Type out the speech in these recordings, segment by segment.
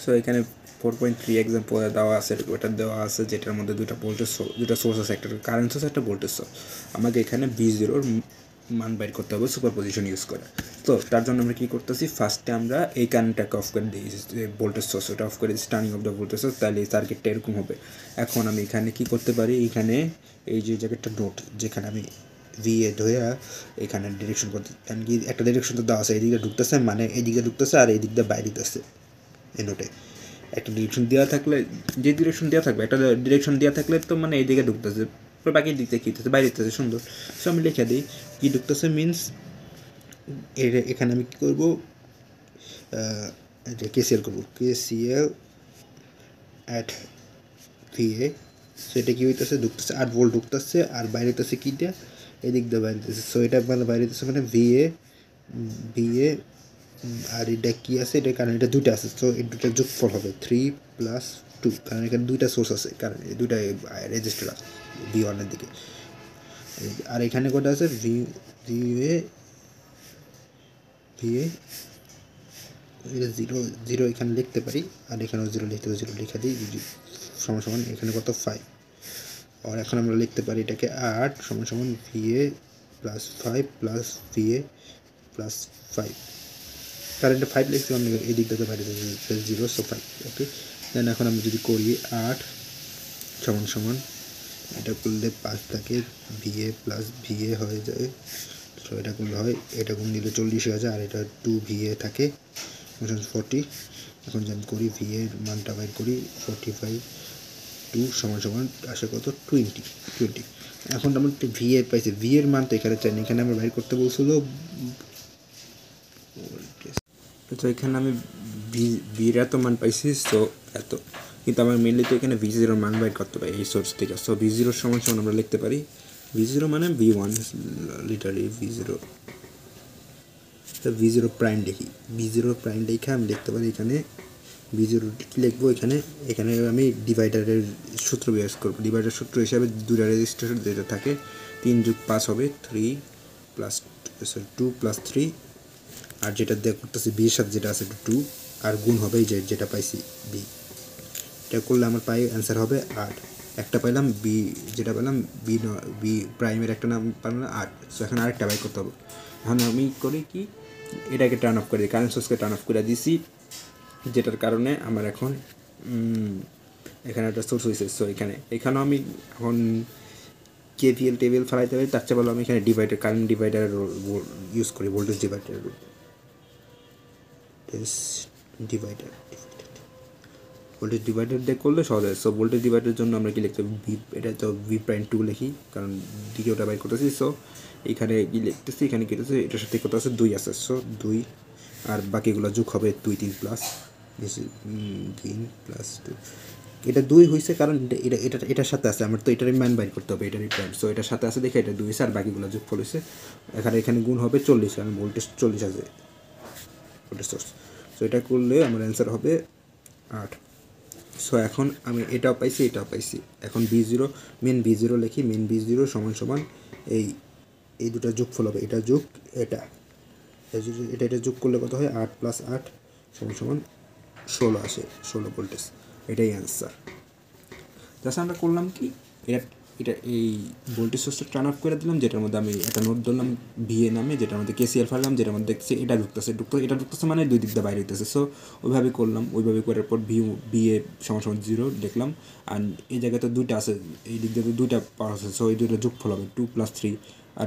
So এখানে 4.3 example দেওয়া আছে, ওটা দেওয়া আছে যেটার মধ্যে দুটা সোর্স আছে, একটা কারেন্ট সোর্স, একটা ভোল্টেজ সোর্স। আমাকে এখানে V0 মান বাইর করতে হবে সুপারপজিশন ইউজ করে। তো তার জন্য আমরা কী করতেছি, ফার্স্টে আমরা এই কারেন্টটাকে অফ করে দিই, ভোল্টেজ সোর্স ওটা অফ করে দিচ্ছি, turning of the voltage source, তাহলে এই সার্কিটটা এরকম হবে। এখন আমি এখানে কী করতে পারি, এখানে এই যে জায়গাটা নোট যেখানে আমি VA ধোয়া এখানে ডিরেকশন করতে, কারণ কি একটা ডিরেকশন তো দেওয়া আছে, এইদিকে ঢুকতেছে মানে এইদিকে ঢুকতেছে আর এই দিক দিয়ে বাইরে দিতেছে। এই নোটে একটা ডিরেকশন দেওয়া থাকলে, যে ডিরেকশন দেওয়া থাকবে একটা ডিরেকশন দেওয়া থাকলে তো মানে এইদিকে ঢুকতেছে, বাকি দিক থেকে কী হতেছে বাইরে দিতেছে, সুন্দর। সো আমি লিখে দিই কী ঢুকতেছে মিনস এখানে আমি কী করবো, KCL করবো, KCL অ্যাট VA। সেটা কী হইতেছে, ঢুকতেছে 8 ভোল্ট ঢুকতেছে আর বাইরে হইতেছে কী দেওয়া, এদিক দিয়ে বাইরে দিতেছে। সো এটা মানে বাইরে দিতেছে মানে VA আর এটা কী আছে, এটা কারণ এটা দুইটা আছে, সো এই দুটার যোগফল হবে 3+2, কারণ এখানে দুইটা সোর্স আছে, কারণ এই দুইটা রেজিস্টার আছে V1 এর দিকে। আর এখানে কোটা আছে VA এটা 0 এখানে লিখতে পারি, আর এখানেও 0 লিখতে পারি, 0 লিখে দিই সমান এখানে কত 5। আর এখন আমরা লিখতে পারি এটাকে 8 সমান VA + 5 + VA + 5, কারেন্টে 5 লিখছি অন্য এই দিকটাতে বাইরে 0, সো 5। ওকে, দেন এখন আমি যদি করি 8 সমান এটা করলে 5 থাকে, VA + VA হয়ে যায়, সো এটা করলে হয়, এটা গুণ দিলে 40 হয়ে যায়, আর এটা 2 VA থাকে 40। এখন যদি আমি করি VA এর মানটা বাইর করি 45 2 সমান আসে কত 20। এখন আমরা VA পাইছি, VA এর মান তো এখানে চাই না, এখানে আমরা বাইর করতে বলছিল। তো এখানে আমি ভির এত মান পাইছি, সো এত, কিন্তু আমার মেনলি তো এখানে V0 মান বাইর করতে পারি এই সোর্স থেকে। সো V0 সমান আমরা লিখতে পারি V0 মানে V1 লিটারালি V0, তো V0 প্রাইম দেখি, V0 প্রাইম দেখে আমি লিখতে পারি এখানে V0 কী লিখবো, এখানে আমি ডিভাইডারের সূত্র ইউজ করবো। ডিভাইডার সূত্র হিসাবে দুটা রেজিস্টার যেটা থাকে 3 + 5 হবে 2 + 3, আর যেটা দেখ করতেছি বির সাথে যেটা আছে 2, আর গুণ হবে এই যেটা পাইছি B, এটা করলে আমার অ্যান্সার হবে 8। একটা পাইলাম যেটা পেলাম বি প্রাইমের একটা নাম পাইলাম 8। সো এখন আরেকটা বাই করতে হবে। এখন আমি করি কি, এটাকে টার্ন অফ করে দিই, কারেন্ট সোর্সকে টার্ন অফ করে দিছি, যেটার কারণে আমার এখন এখানে একটা সোর্স হয়েছে। সো এখানেও আমি এখন KVL টেবিল ফেলাইতে পারি, তার চেয়ে ভালো আমি এখানে কারেন্ট ডিভাইডার ইউজ করি, ভোল্টেজ ডিভাইডার দিয়ে করলে সহজ হয়। সো ভোল্টেজ ডিভাইডারের জন্য আমরা কি লিখতে হবে, এটা তো V'2 লিখি, কারণ দ্বিতীয়টা বাই করতেছি। সো এখানে কি লিখতেছি, এখানে কি হচ্ছে, এটার সাথে কত আছে 2 আছে, সো 2, আর বাকিগুলো যোগ হবে 2 3 প্লাস 2। এটা 2 হয়েছে কারণ এটার সাথে আছে, আমার তো এটারই মান বাইর করতে হবে, এটারই প্রাইম। সো এটার সাথে আছে দেখে এটা 2 হয়েছে, আর বাকিগুলো যোগফল হয়েছে। এখানে গুণ হবে 40, কারণ ভোল্টেজ 40 আছে ভোল্টেজ সোর্স। সো এটা করলে আমার অ্যান্সার হবে 8। সো এখন আমি এটাও পাইছি, এখন মেন V0 লিখি, মেন V0 সমান এই দুটা যোগফল হবে, এটা যোগ এটা যোগ করলে কত হয় 8 + 8 সমান 16 আসে, 16 ভোল্টেজ। এটাই অ্যান্সার। জাস্ট আমরা করলাম কি, এটা এই ভোল্টেজ সোর্সটা টার্ন অফ করে দিলাম, যেটার মধ্যে আমি একটা নোট ধরলাম VA নামে, যেটার মধ্যে KCL ফেললাম, যেটার মধ্যে দেখছি এটা ঢুকতেছে মানে দুই দিক দিয়ে বাইরে হইতেছে। সো ওইভাবে করলাম, ওইভাবে করার পর VA সমান 0 দেখলাম, আর এই জায়গায় তো দুইটা আছে, এই দিক দিয়ে তো দুইটা পাওয়ার আছে, সো এই দুইটা যোগফল হবে 2 + 3, আর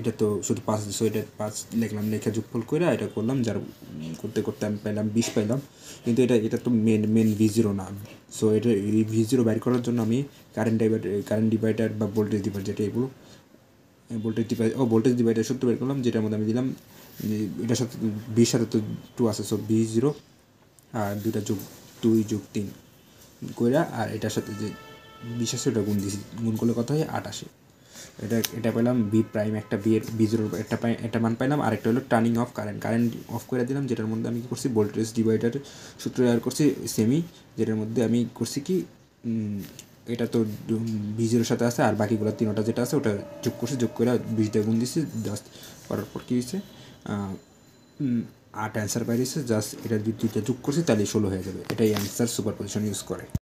এটা তো শুধু 5 আছে, সো এটা 5 লিখলাম, লেখা যোগফল করে এটা করলাম, যার করতে আমি পাইলাম 20 পাইলাম। কিন্তু এটা তো মেন V0 না। সো এটা এই V0 বাইর করার জন্য আমি কারেন্ট ডিভাইডার বা ভোল্টেজ ডিভাইডার, যেটা এগুলো ভোল্টেজ ডিভাইডার সূত্র বের করলাম, যেটার মধ্যে আমি দিলাম এটার সাথে 20 সাথে তো 2 আছে, সো V0 আর 2 + 3 কইরা, আর এটার সাথে যে 20 আছে ওটা গুণ করলে কত হয় 8 আসে। এটা পেলাম V', একটা V0 একটা মান পাইলাম। আরেকটা হলো টার্নিং অফ কারেন্ট অফ করে দিলাম, যেটার মধ্যে আমি কী করছি ভোল্টেজ ডিভাইডার সূত্র ব্যবহার করছি সেমি, যেটার মধ্যে আমি করছি কি এটা তো V0 সাথে আছে, আর বাকিগুলো তিনটা যেটা আছে ওটা যোগ করে 20 দিয়ে গুণ দিচ্ছি 10 করার পর কী হয়েছে 8 অ্যান্সার বাইরেছে, জাস্ট এটা দুইটা যোগ করছি তাহলে 16 হয়ে যাবে। এটাই অ্যান্সার সুপারপজিশন ইউজ করে।